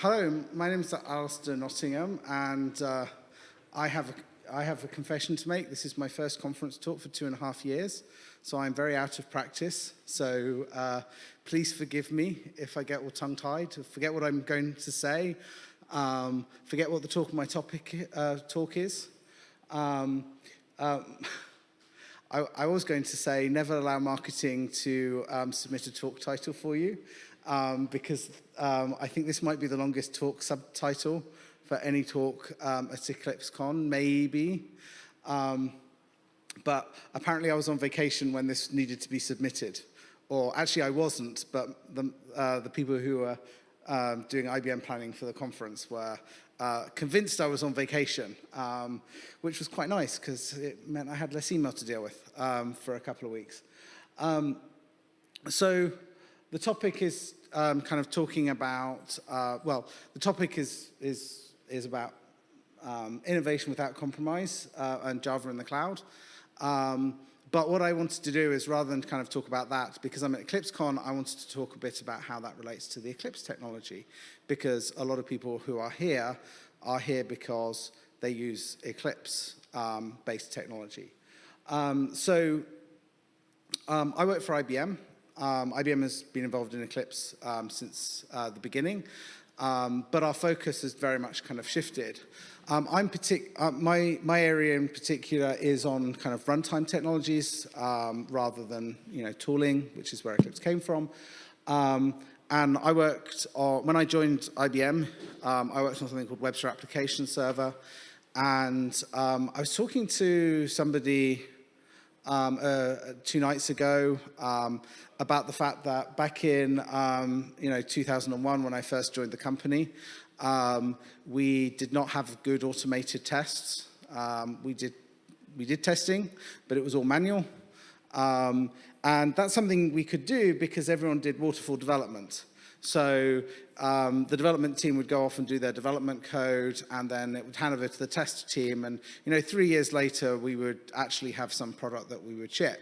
Hello, my name is Alasdair Nottingham, and I have a confession to make. This is my first conference talk for 2.5 years, so I'm very out of practice. So please forgive me if I get all tongue-tied, forget what I'm going to say, forget what the my talk is. I was going to say never allow marketing to submit a talk title for you, because I think this might be the longest talk subtitle for any talk at EclipseCon, maybe. But apparently I was on vacation when this needed to be submitted. Or actually I wasn't, but the people who were doing IBM planning for the conference were convinced I was on vacation, which was quite nice because it meant I had less email to deal with for a couple of weeks. So the topic is kind of talking about, well, the topic is about innovation without compromise and Java in the cloud. But what I wanted to do is, rather than kind of talk about that, because I'm at EclipseCon, I wanted to talk a bit about how that relates to the Eclipse technology, because a lot of people who are here because they use Eclipse-based technology. I work for IBM. IBM has been involved in Eclipse since the beginning, but our focus has very much kind of shifted. My area in particular is on kind of runtime technologies rather than tooling, which is where Eclipse came from. And I worked on, when I joined IBM, I worked on something called Webster Application Server, and I was talking to somebody 2 nights ago about the fact that back in 2001, when I first joined the company, we did not have good automated tests. We did testing, but it was all manual. And that's something we could do because everyone did waterfall development. So the development team would go off and do their development code, and then it would hand over to the test team. And 3 years later, we would actually have some product that we would ship.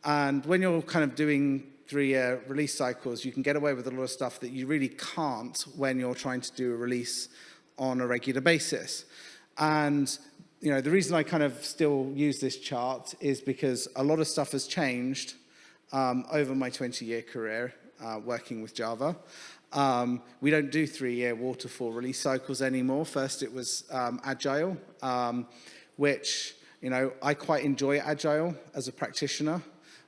And when you're kind of doing 3-year release cycles, you can get away with a lot of stuff that you really can't when you're trying to do a release on a regular basis. And the reason I kind of still use this chart is because a lot of stuff has changed over my 20-year career working with Java. We don't do 3-year waterfall release cycles anymore. First it was Agile, which I quite enjoy Agile as a practitioner,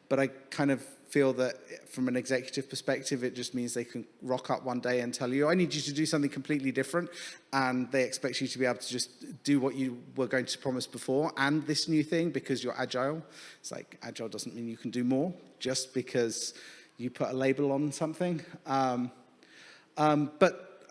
but I kind of feel that from an executive perspective, it just means they can rock up one day and tell you, I need you to do something completely different, and they expect you to be able to just do what you were going to promise before and this new thing because you're Agile. It's like Agile doesn't mean you can do more just because you put a label on something. But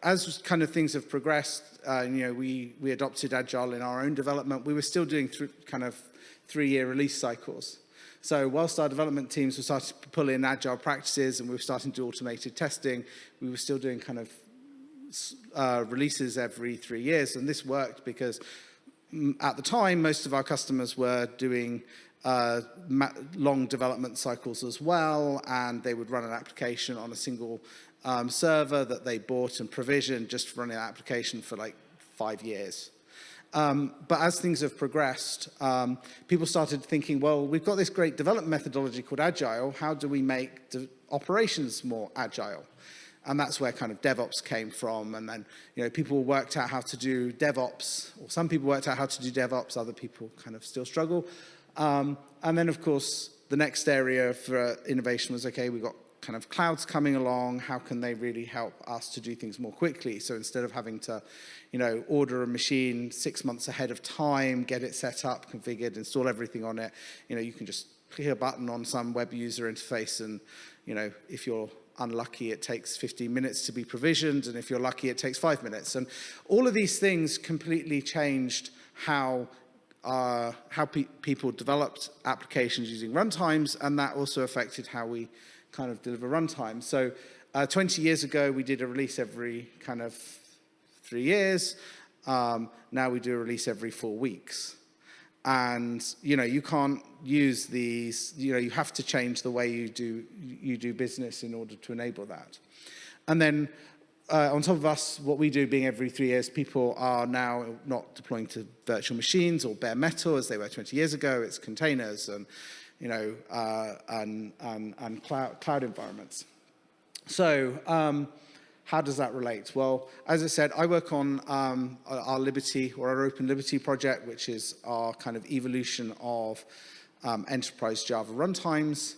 as kind of things have progressed, we adopted Agile in our own development. We were still doing kind of 3-year release cycles. So whilst our development teams were starting to pull in Agile practices and we were starting to do automated testing, we were still doing kind of releases every 3 years. And this worked because at the time, most of our customers were doing long development cycles as well, and they would run an application on a single server that they bought and provisioned just for running an application for like 5 years. But as things have progressed, people started thinking, well, we've got this great development methodology called Agile. How do we make the operations more agile? And that's where kind of DevOps came from. And then, people worked out how to do DevOps, or some people worked out how to do DevOps, other people kind of still struggle. And then, of course, the next area for innovation was, okay, we've got kind of clouds coming along. How can they really help us to do things more quickly? So instead of having to, order a machine 6 months ahead of time, get it set up, configured, install everything on it, you can just click a button on some web user interface and, if you're unlucky, it takes 15 minutes to be provisioned, and if you're lucky, it takes 5 minutes. And all of these things completely changed how people developed applications using runtimes, and that also affected how we kind of deliver runtime. So 20 years ago, we did a release every kind of 3 years. Now we do a release every 4 weeks. And, you can't use these, you have to change the way you do business in order to enable that. And then on top of us, what we do being every 3 years, people are now not deploying to virtual machines or bare metal as they were 20 years ago. It's containers and, and cloud environments. So how does that relate? Well, as I said, I work on our Liberty or our Open Liberty project, which is our kind of evolution of enterprise Java runtimes.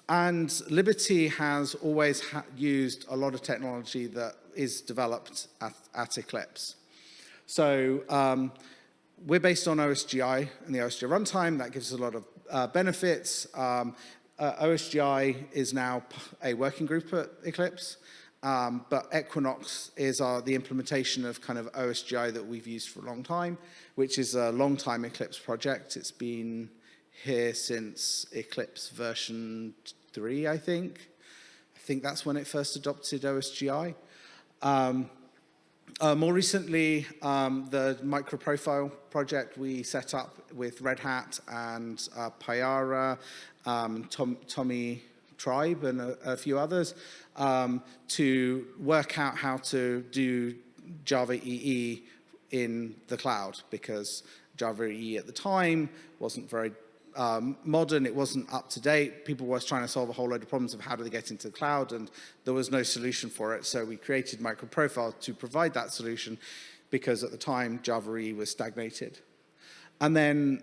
And Liberty has always used a lot of technology that is developed at Eclipse. So we're based on OSGI and the OSGI runtime. That gives us a lot of benefits. OSGI is now a working group at Eclipse, but Equinox is the implementation of kind of OSGI that we've used for a long time, which is a long-time Eclipse project. It's been here since Eclipse version 3, I think. I think that's when it first adopted OSGI. More recently, the MicroProfile project we set up with Red Hat and Payara, Tommy Tribe, and a few others to work out how to do Java EE in the cloud, because Java EE at the time wasn't very modern, it wasn't up to date. People were trying to solve a whole load of problems of how do they get into the cloud, and there was no solution for it. So we created MicroProfile to provide that solution, because at the time Java EE was stagnated. And then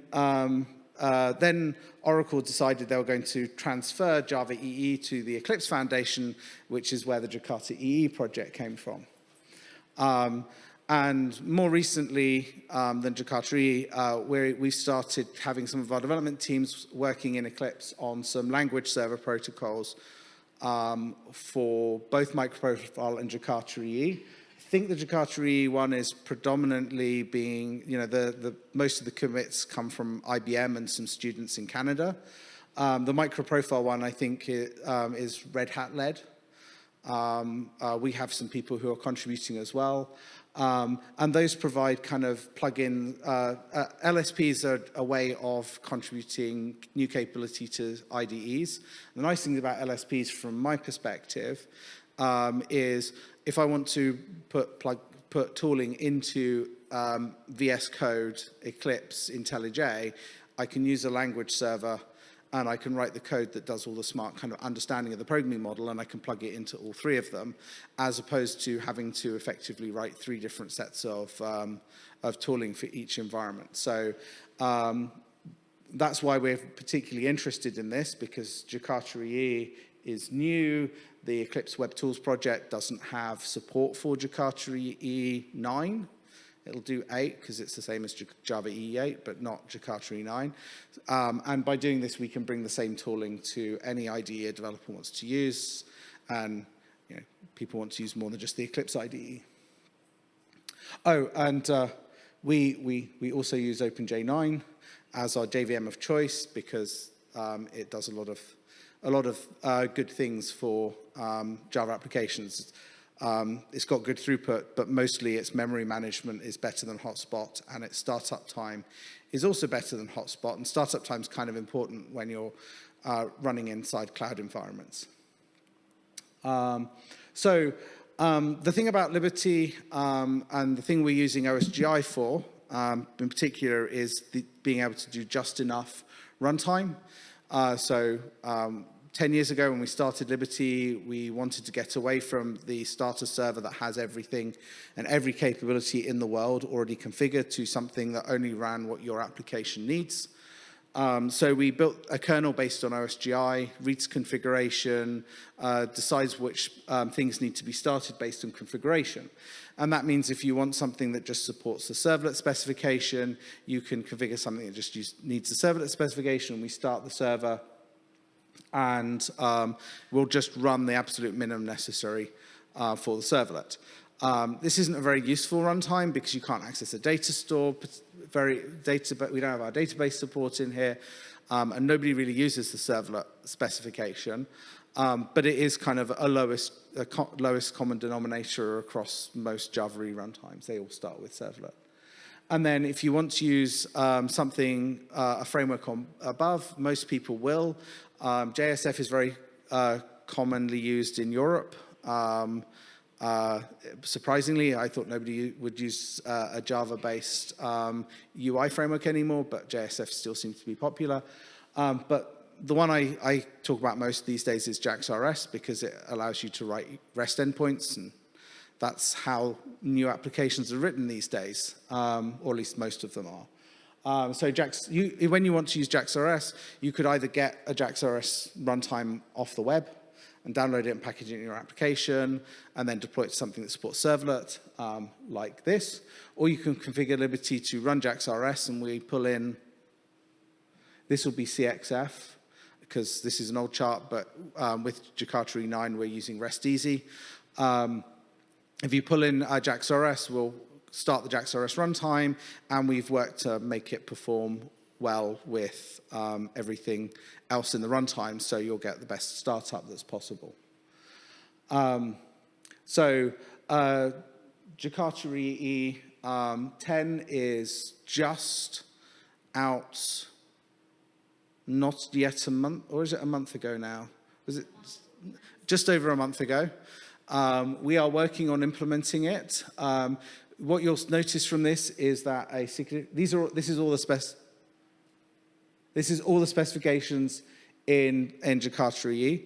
Oracle decided they were going to transfer Java EE to the Eclipse Foundation, which is where the Jakata EE project came from. And more recently than Jakata EE, we started having some of our development teams working in Eclipse on some language server protocols for both MicroProfile and Jakata EE. I think the Jakata EE one is predominantly being, most of the commits come from IBM and some students in Canada. The MicroProfile one, I think, is Red Hat led. We have some people who are contributing as well. And those provide kind of plug-in, LSPs are a way of contributing new capability to IDEs. The nice thing about LSPs from my perspective is if I want to put tooling into VS Code, Eclipse, IntelliJ, I can use a language server and I can write the code that does all the smart kind of understanding of the programming model, and I can plug it into all 3 of them, as opposed to having to effectively write 3 different sets of tooling for each environment. So that's why we're particularly interested in this, because Jakata EE is new. The Eclipse Web Tools project doesn't have support for Jakata EE 9. It'll do 8 because it's the same as Java EE 8, but not Jakata EE 9. And by doing this, we can bring the same tooling to any IDE a developer wants to use, and people want to use more than just the Eclipse IDE. Oh, and we also use OpenJ9 as our JVM of choice, because it does a lot of good things for Java applications. It's got good throughput, but mostly its memory management is better than Hotspot, and its startup time is also better than Hotspot. And startup time is kind of important when you're running inside cloud environments. The thing about Liberty and the thing we're using OSGI for, in particular, is being able to do just enough runtime. 10 years ago when we started Liberty, we wanted to get away from the starter server that has everything and every capability in the world already configured to something that only ran what your application needs. So we built a kernel based on OSGI, reads configuration, decides which things need to be started based on configuration. And that means if you want something that just supports the servlet specification, you can configure something that just needs the servlet specification, and we start the server, and we'll just run the absolute minimum necessary for the servlet. This isn't a very useful runtime because you can't access a data store. We don't have our database support in here, and nobody really uses the servlet specification. But it is kind of a lowest common denominator across most Java EE runtimes. They all start with servlet. And then if you want to use something, a framework above, most people will. JSF is very commonly used in Europe. Surprisingly, I thought nobody would use a Java-based UI framework anymore, but JSF still seems to be popular. But the one I talk about most these days is JAX-RS because it allows you to write REST endpoints, and that's how new applications are written these days, or at least most of them are. So when you want to use JAX-RS, you could either get a JAX-RS runtime off the web and download it and package it in your application, and then deploy it to something that supports servlet, like this. Or you can configure Liberty to run JAX-RS, and we pull in, this will be CXF, because this is an old chart, but with Jakata EE9, we're using REST Easy. If you pull in JAX-RS, we'll start the JAX-RS runtime, and we've worked to make it perform well with everything else in the runtime, so you'll get the best startup that's possible. Jakata EE 10 is just out, not yet a month, or is it a month ago now? Was it just over a month ago? We are working on implementing it. What you'll notice from this is that this is all the specifications in Jakata EE.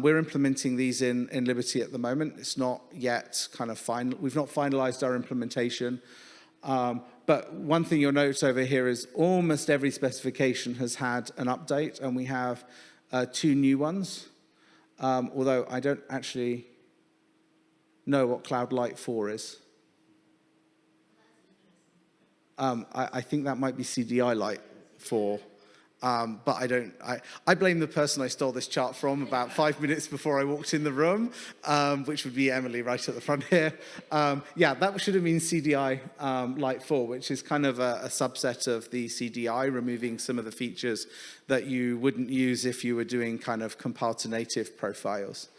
We're implementing these in Liberty at the moment. It's not yet kind of final. We've not finalized our implementation. But one thing you'll notice over here is almost every specification has had an update, and we have 2 new ones. Although I don't actually know what Cloud Light 4 is. I think that might be CDI Light 4. But I blame the person I stole this chart from about 5 minutes before I walked in the room, which would be Emily right at the front here. Yeah, that should have been CDI Light 4, which is kind of a subset of the CDI, removing some of the features that you wouldn't use if you were doing kind of compile to native profiles.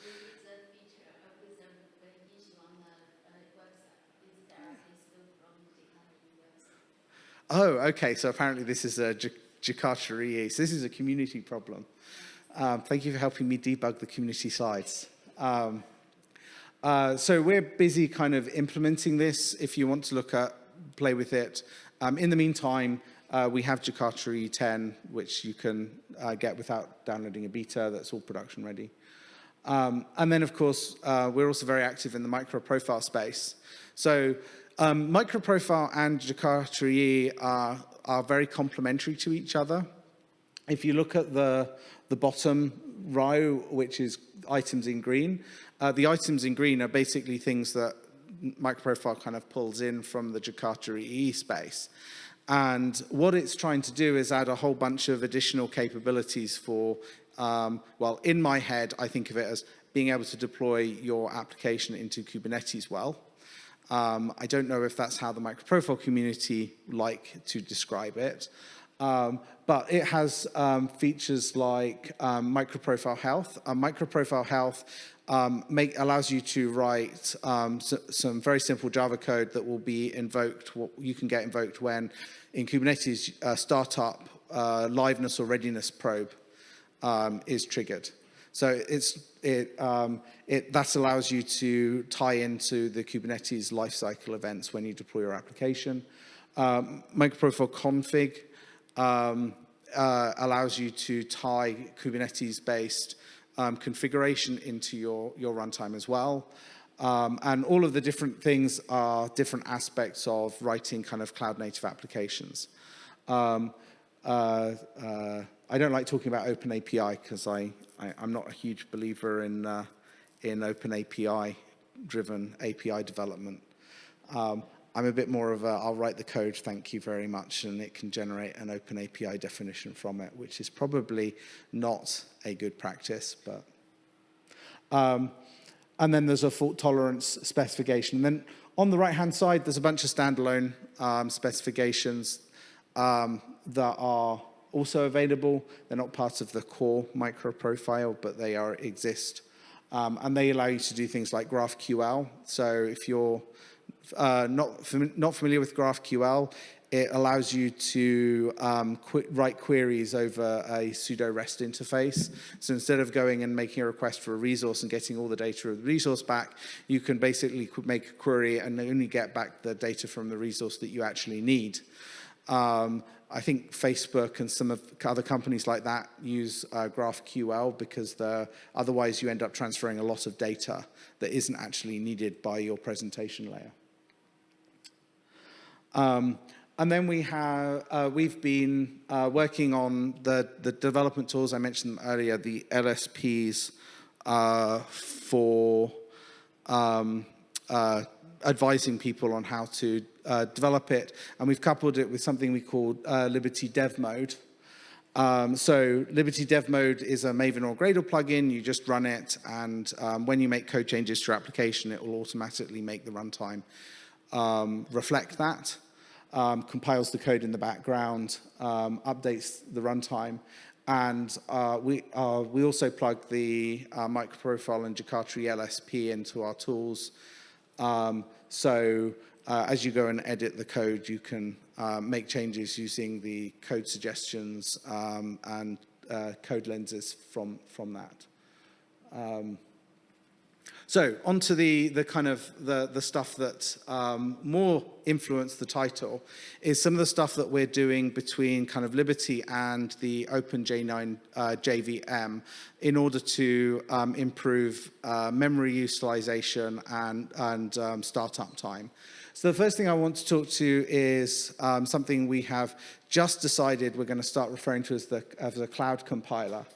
Oh, okay, so apparently this is a Jakata EE. So this is a community problem. Thank you for helping me debug the community slides. So we're busy kind of implementing this. If you want to play with it. In the meantime, we have Jakata EE 10, which you can get without downloading a beta. That's all production ready. And then, of course, we're also very active in the microprofile space. So MicroProfile and Jakata EE are very complementary to each other. If you look at the bottom row, which is items in green, the items in green are basically things that MicroProfile kind of pulls in from the Jakata EE space. And what it's trying to do is add a whole bunch of additional capabilities for, well, in my head, I think of it as being able to deploy your application into Kubernetes well. I don't know if that's how the MicroProfile community like to describe it, but it has features like MicroProfile Health. MicroProfile Health allows you to write some very simple Java code that will be invoked. You can get invoked when in Kubernetes startup liveness or readiness probe is triggered. So that allows you to tie into the Kubernetes lifecycle events when you deploy your application. MicroProfile config allows you to tie Kubernetes-based configuration into your runtime as well. And all of the different things are different aspects of writing kind of cloud-native applications. I don't like talking about Open API because I'm not a huge believer in Open API-driven API development. I'm a bit more of I'll write the code, thank you very much, and it can generate an Open API definition from it, which is probably not a good practice. But and then there's a fault tolerance specification. And then on the right-hand side, there's a bunch of standalone specifications that are also available. They're not part of the core MicroProfile, but they exist. And they allow you to do things like GraphQL. So if you're not familiar with GraphQL, it allows you to write queries over a pseudo REST interface. So instead of going and making a request for a resource and getting all the data of the resource back, you can basically make a query and only get back the data from the resource that you actually need. I think Facebook and some of other companies like that use GraphQL because otherwise you end up transferring a lot of data that isn't actually needed by your presentation layer. And then we've been working on the development tools. I mentioned them earlier, the LSPs for advising people on how to develop it. And we've coupled it with something we call Liberty Dev Mode. So Liberty Dev Mode is a Maven or Gradle plugin. You just run it, and when you make code changes to your application, it will automatically make the runtime reflect that. Compiles the code in the background, updates the runtime, and we also plug the MicroProfile and Jakarta EE LSP into our tools. So as you go and edit the code, you can make changes using the code suggestions and code lenses from that. So onto the kind of the stuff that more influenced the title is some of the stuff that we're doing between kind of Liberty and the OpenJ9 JVM in order to improve memory utilization and startup time. So the first thing I want to talk to is something we have just decided we're going to start referring to as the cloud compiler.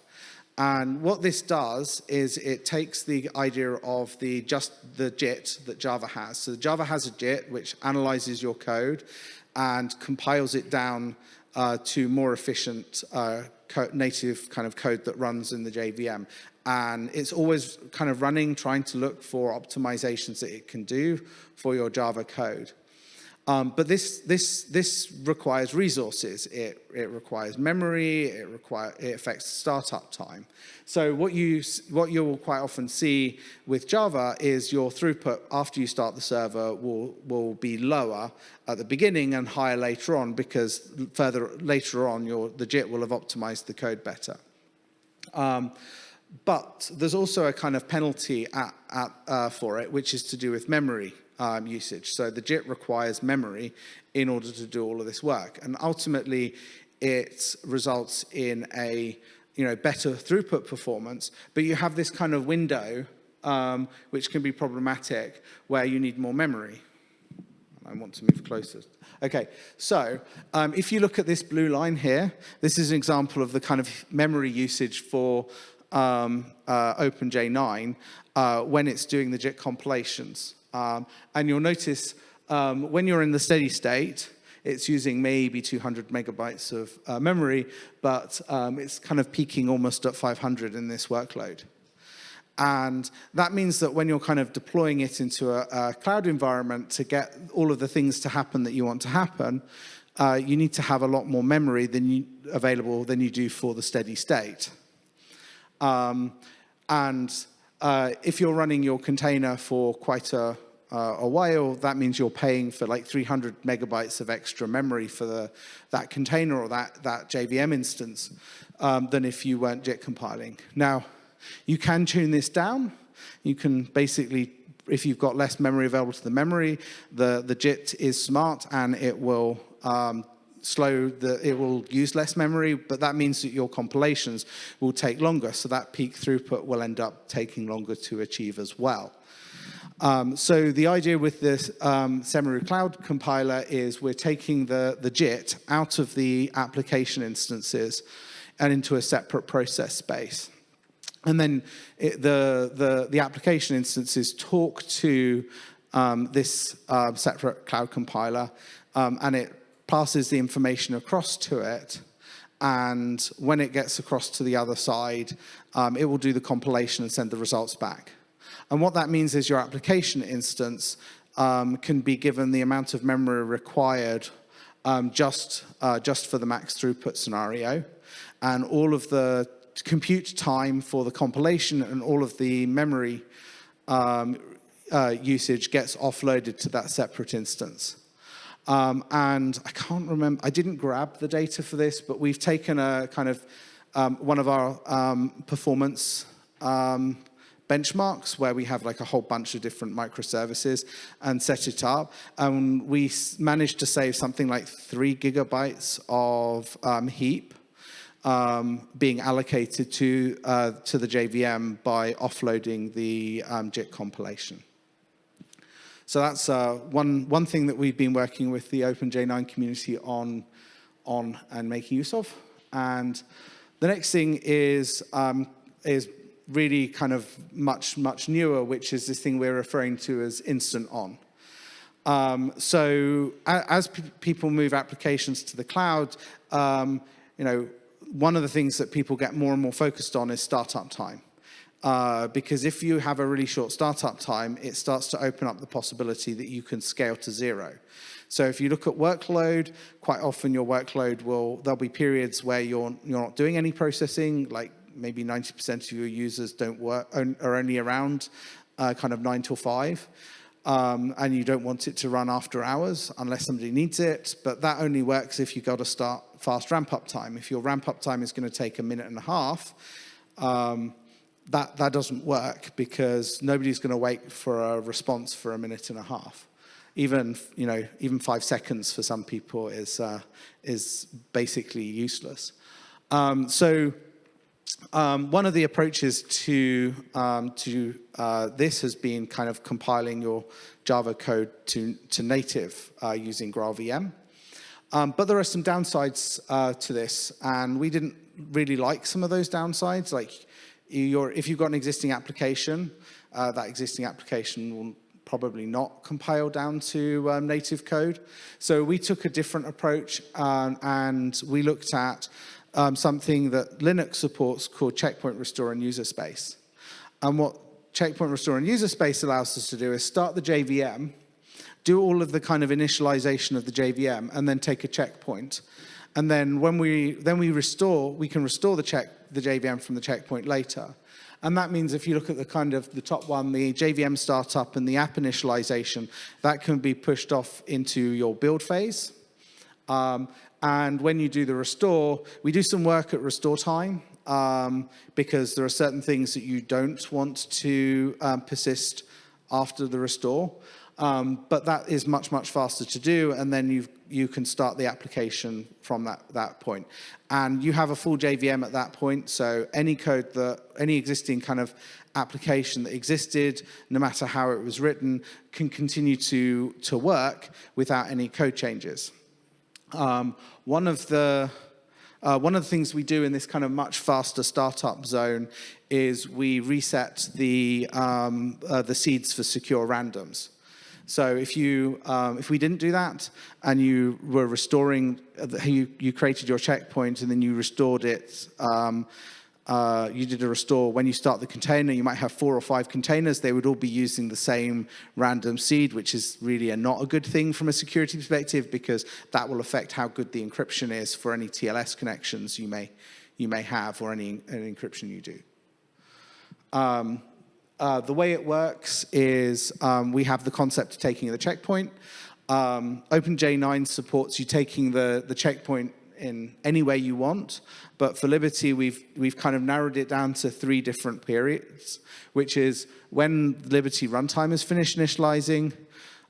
And what this does is it takes the idea of the JIT that Java has. So Java has a JIT which analyzes your code and compiles it down to more efficient native kind of code that runs in the JVM. And it's always kind of running, trying to look for optimizations that it can do for your Java code. But this requires resources. It requires memory. It affects startup time. So what you'll quite often see with Java is your throughput after you start the server will be lower at the beginning and higher later on, because later on the JIT will have optimized the code better. But there's also a kind of penalty for it, which is to do with memory usage. So the JIT requires memory in order to do all of this work. And ultimately, it results in a better throughput performance, but you have this kind of window which can be problematic where you need more memory. I want to move closer. Okay, so if you look at this blue line here, this is an example of the kind of memory usage for OpenJ9 when it's doing the JIT compilations. And you'll notice when you're in the steady state, it's using maybe 200 megabytes of memory, but it's kind of peaking almost at 500 in this workload. And that means that when you're kind of deploying it into a cloud environment to get all of the things to happen that you want to happen, you need to have a lot more memory available than you do for the steady state. If you're running your container for quite a while, that means you're paying for like 300 megabytes of extra memory for that container or that JVM instance than if you weren't JIT compiling. Now, you can tune this down. You can basically, if you've got less memory available to the memory, the JIT is smart and it will it will use less memory, but that means that your compilations will take longer, so that peak throughput will end up taking longer to achieve as well. So the idea with this Semeru Cloud Compiler is we're taking the JIT out of the application instances and into a separate process space. And then the application instances talk to this separate cloud compiler, and it passes the information across to it, and when it gets across to the other side, it will do the compilation and send the results back. And what that means is your application instance can be given the amount of memory required just for the max throughput scenario, and all of the compute time for the compilation and all of the memory usage gets offloaded to that separate instance. And I can't remember, I didn't grab the data for this, but we've taken a kind of one of our performance benchmarks where we have like a whole bunch of different microservices and set it up. And we managed to save something like 3 gigabytes of heap being allocated to the JVM by offloading the JIT compilation. So that's one thing that we've been working with the OpenJ9 community on and making use of. And the next thing is really kind of much newer, which is this thing we're referring to as instant on. So as people move applications to the cloud, one of the things that people get more and more focused on is startup time. Because if you have a really short startup time, it starts to open up the possibility that you can scale to 0. So if you look at workload, quite often your workload there'll be periods where you're not doing any processing, like maybe 90% of your users are only around kind of 9 till 5. And you don't want it to run after hours unless somebody needs it. But that only works if you've got to start fast ramp-up time. If your ramp-up time is going to take 1.5 minutes, that doesn't work because nobody's going to wait for a response for 1.5 minutes. Even 5 seconds for some people is basically useless. So one of the approaches to this has been kind of compiling your Java code to native using GraalVM. But there are some downsides to this, and we didn't really like some of those downsides. Like if you've got an existing application, that existing application will probably not compile down to native code. So we took a different approach, and we looked at something that Linux supports called checkpoint restore and user space. And what checkpoint restore and user space allows us to do is start the JVM, do all of the kind of initialization of the JVM, and then take a checkpoint. And then when we restore, we can restore the JVM from the checkpoint later. And that means if you look at the top one, the JVM startup and the app initialization, that can be pushed off into your build phase. And when you do the restore, we do some work at restore time because there are certain things that you don't want to persist after the restore. But that is much faster to do, and then you can start the application from that point. And you have a full JVM at that point, so any existing kind of application that existed, no matter how it was written, can continue to work without any code changes. One of the things we do in this kind of much faster startup zone is we reset the seeds for secure randoms. So if we didn't do that and you were restoring, you created your checkpoint and then you restored it, you did a restore. When you start the container, you might have 4 or 5 containers. They would all be using the same random seed, which is really not a good thing from a security perspective because that will affect how good the encryption is for any TLS connections you may have or any encryption you do. The way it works is we have the concept of taking the checkpoint. OpenJ9 supports you taking the checkpoint in any way you want, but for Liberty, we've kind of narrowed it down to 3 different periods, which is when Liberty runtime is finished initializing,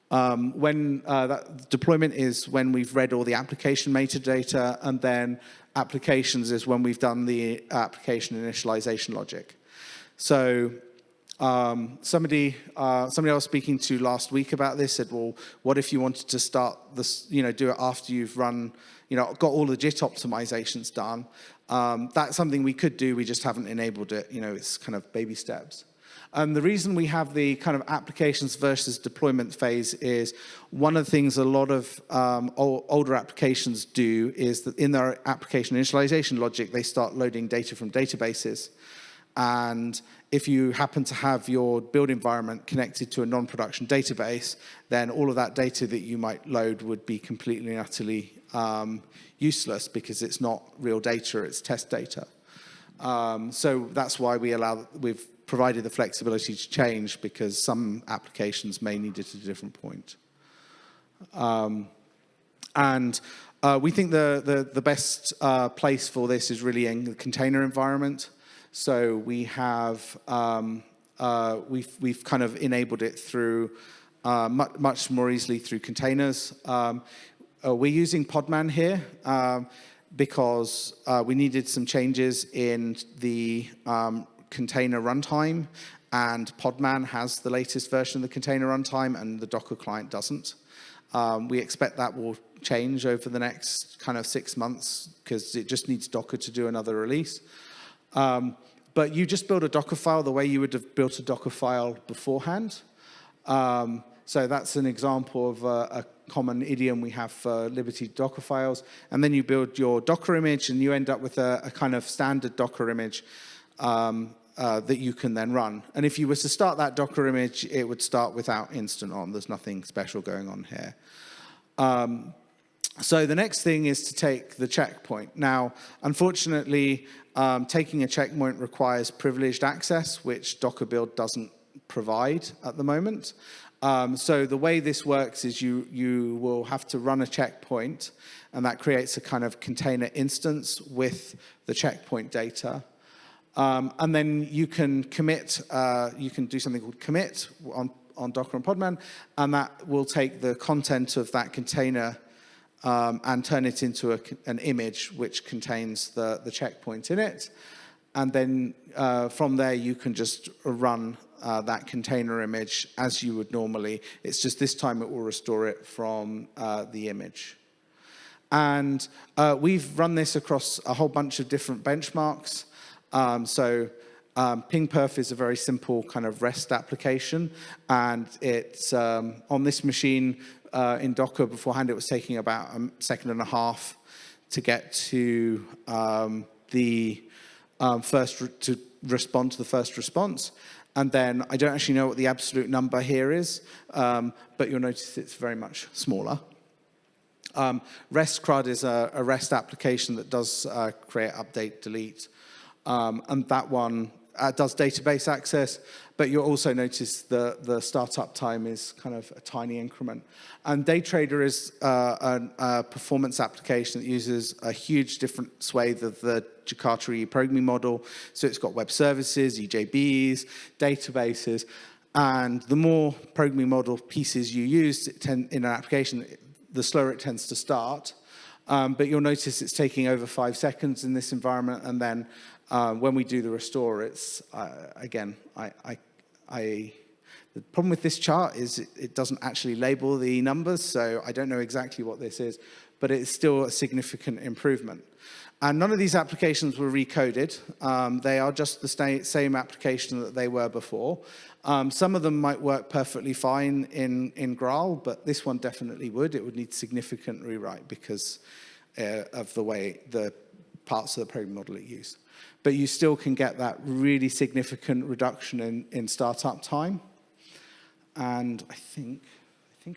when that deployment is when we've read all the application metadata, and then applications is when we've done the application initialization logic. So somebody I was speaking to last week about this said, well, what if you wanted to start this, do it after you've run, got all the JIT optimizations done? That's something we could do, we just haven't enabled it, it's kind of baby steps. And the reason we have the kind of applications versus deployment phase is one of the things a lot of older applications do is that in their application initialization logic, they start loading data from databases. And if you happen to have your build environment connected to a non-production database, then all of that data that you might load would be completely and utterly useless because it's not real data, it's test data. So that's why we've provided the flexibility to change because some applications may need it at a different point. And we think the best place for this is really in the container environment. So we have we've kind of enabled it through much more easily through containers. We're using Podman here because we needed some changes in the container runtime, and Podman has the latest version of the container runtime, and the Docker client doesn't. We expect that will change over the next kind of 6 months because it just needs Docker to do another release. But you just build a Docker file the way you would have built a Docker file beforehand. So that's an example of a common idiom we have for Liberty Docker files. And then you build your Docker image, and you end up with a kind of standard Docker image that you can then run. And if you were to start that Docker image, it would start without instant on. There's nothing special going on here. So the next thing is to take the checkpoint. Now, unfortunately, taking a checkpoint requires privileged access, which Docker build doesn't provide at the moment. So the way this works is you will have to run a checkpoint, and that creates a kind of container instance with the checkpoint data. And then you can commit, you can do something called commit on Docker and Podman, and that will take the content of that container and turn it into an image which contains the checkpoint in it. And then from there, you can just run that container image as you would normally. It's just this time it will restore it from the image. And we've run this across a whole bunch of different benchmarks. PingPerf is a very simple kind of REST application, and it's on this machine in Docker beforehand. It was taking about a second and a half to get to to respond to the first response. And then I don't actually know what the absolute number here is, but you'll notice it's very much smaller. REST CRUD is a REST application that does create, update, delete. And that one does database access, but you'll also notice the startup time is kind of a tiny increment. And DayTrader is a performance application that uses a huge different swathe of the Jakata EE programming model. So it's got web services, EJBs, databases, and the more programming model pieces you use in an application, the slower it tends to start. But you'll notice it's taking over 5 seconds in this environment, and then when we do the restore, it's, again, the problem with this chart is it doesn't actually label the numbers, so I don't know exactly what this is, but it's still a significant improvement. And none of these applications were recoded. They are just the same application that they were before. Some of them might work perfectly fine in Graal, but this one definitely would. It would need significant rewrite because of the way the parts of the programming model it used. But you still can get that really significant reduction in startup time. And I think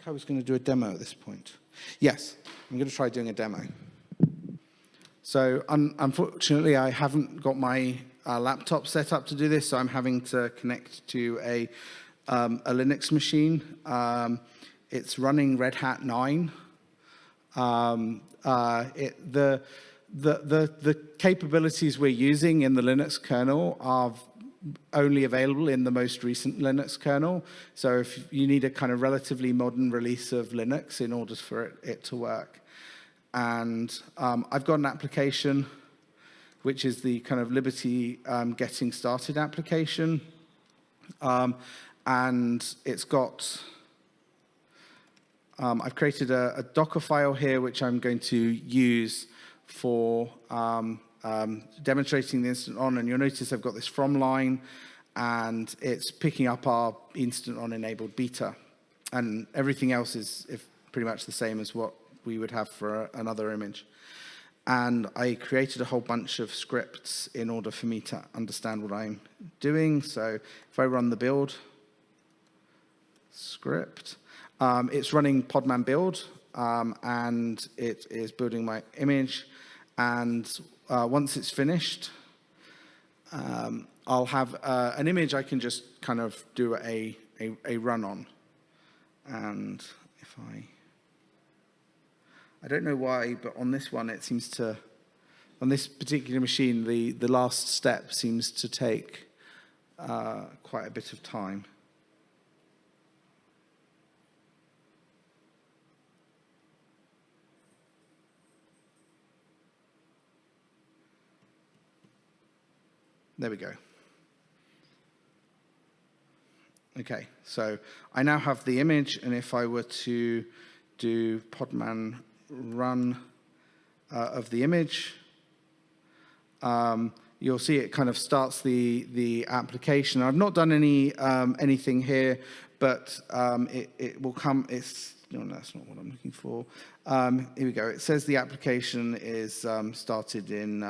I was going to do a demo at this point. Yes, I'm going to try doing a demo. So unfortunately, I haven't got my laptop set up to do this, so I'm having to connect to a Linux machine. It's running Red Hat 9. The capabilities we're using in the Linux kernel are only available in the most recent Linux kernel. So if you need a kind of relatively modern release of Linux in order for it to work. And I've got an application which is the kind of Liberty getting started application. And it's got, I've created a Docker file here which I'm going to use for demonstrating the instant on, and you'll notice I've got this from line, and it's picking up our instant on enabled beta, and everything else is pretty much the same as what we would have for another image. And I created a whole bunch of scripts in order for me to understand what I'm doing. So if I run the build script, it's running Podman build, and it is building my image. And once it's finished, I'll have an image I can just kind of do a run on. And if I don't know why, but on this one it seems to, on this particular machine, the last step seems to take quite a bit of time. There we go. Okay, so I now have the image, and if I were to do podman run of the image, you'll see it kind of starts the application. I've not done anything here, but it will come. No, that's not what I'm looking for. Here we go. It says the application is started in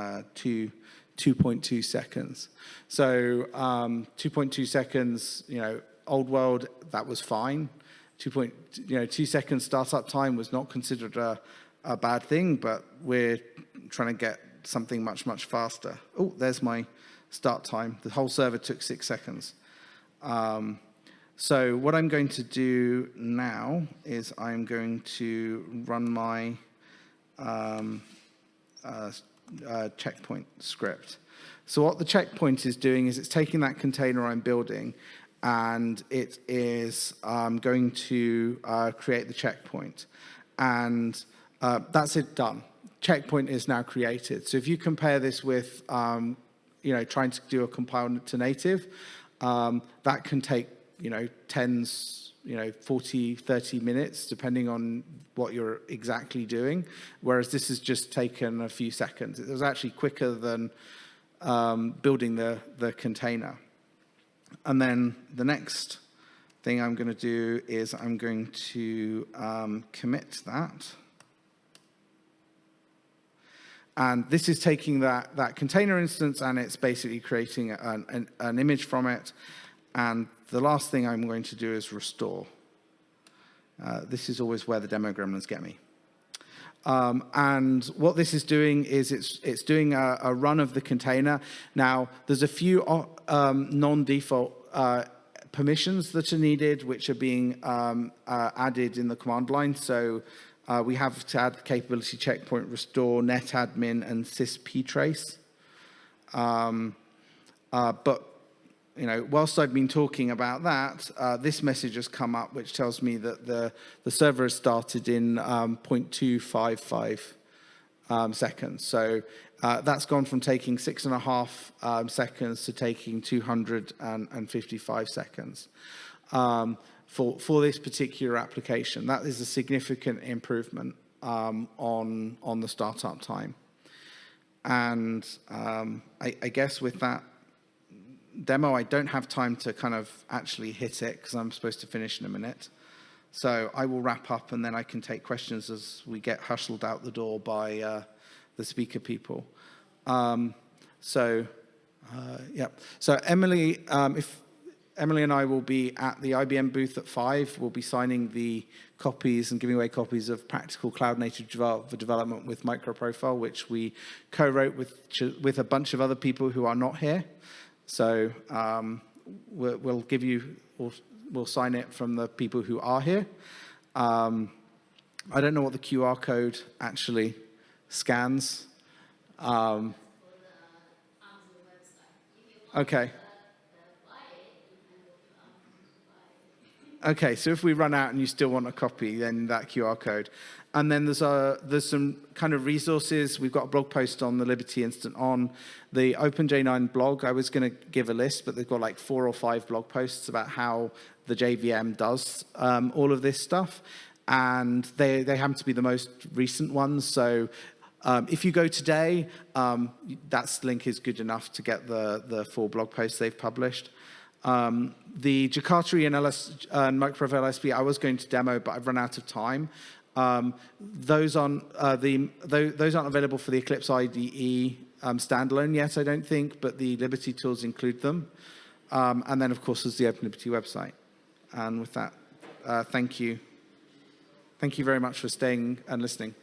2.2 seconds. So 2.2 seconds, old world, that was fine. 2 seconds startup time was not considered a bad thing, but we're trying to get something much, much faster. Oh, there's my start time. The whole server took 6 seconds. So what I'm going to do now is I'm going to run my checkpoint script. So what the checkpoint is doing is it's taking that container I'm building, and it is going to create the checkpoint. And that's it done. Checkpoint is now created. So if you compare this with trying to do a compile to native, that can take 40, 30 minutes, depending on what you're exactly doing, whereas this has just taken a few seconds. It was actually quicker than building the container. And then the next thing I'm going to do is I'm going to commit that. And this is taking that container instance, and it's basically creating an image from it. And the last thing I'm going to do is restore. This is always where the demo gremlins get me. And what this is doing is it's doing a run of the container. Now, there's a few non-default permissions that are needed, which are being added in the command line. So we have to add capability checkpoint, restore, netadmin, and sysptrace. But whilst I've been talking about that, this message has come up, which tells me that the server has started in 0.255 seconds. So that's gone from taking 6.5 seconds to taking 255 seconds for this particular application. That is a significant improvement on the startup time. And I guess with that demo, I don't have time to kind of actually hit it because I'm supposed to finish in a minute. So I will wrap up, and then I can take questions as we get hustled out the door by the speaker people. So Emily, if Emily and I will be at the IBM booth at 5, we'll be signing the copies and giving away copies of Practical Cloud Native Development with MicroProfile, which we co-wrote with a bunch of other people who are not here. So we'll give you, we'll sign it from the people who are here. I don't know what the QR code actually scans. Okay. Okay, so if we run out and you still want a copy, then that QR code. And then there's some kind of resources. We've got a blog post on the Liberty Instant on the OpenJ9 blog. I was going to give a list, but they've got like 4 or 5 blog posts about how the JVM does all of this stuff. And they happen to be the most recent ones. So if you go today, that link is good enough to get the 4 blog posts they've published. The Jakata EE and MicroProfile LSP I was going to demo, but I've run out of time. Those aren't available for the Eclipse IDE standalone yet, I don't think, but the Liberty tools include them. And then, of course, there's the Open Liberty website. And with that, thank you. Thank you very much for staying and listening.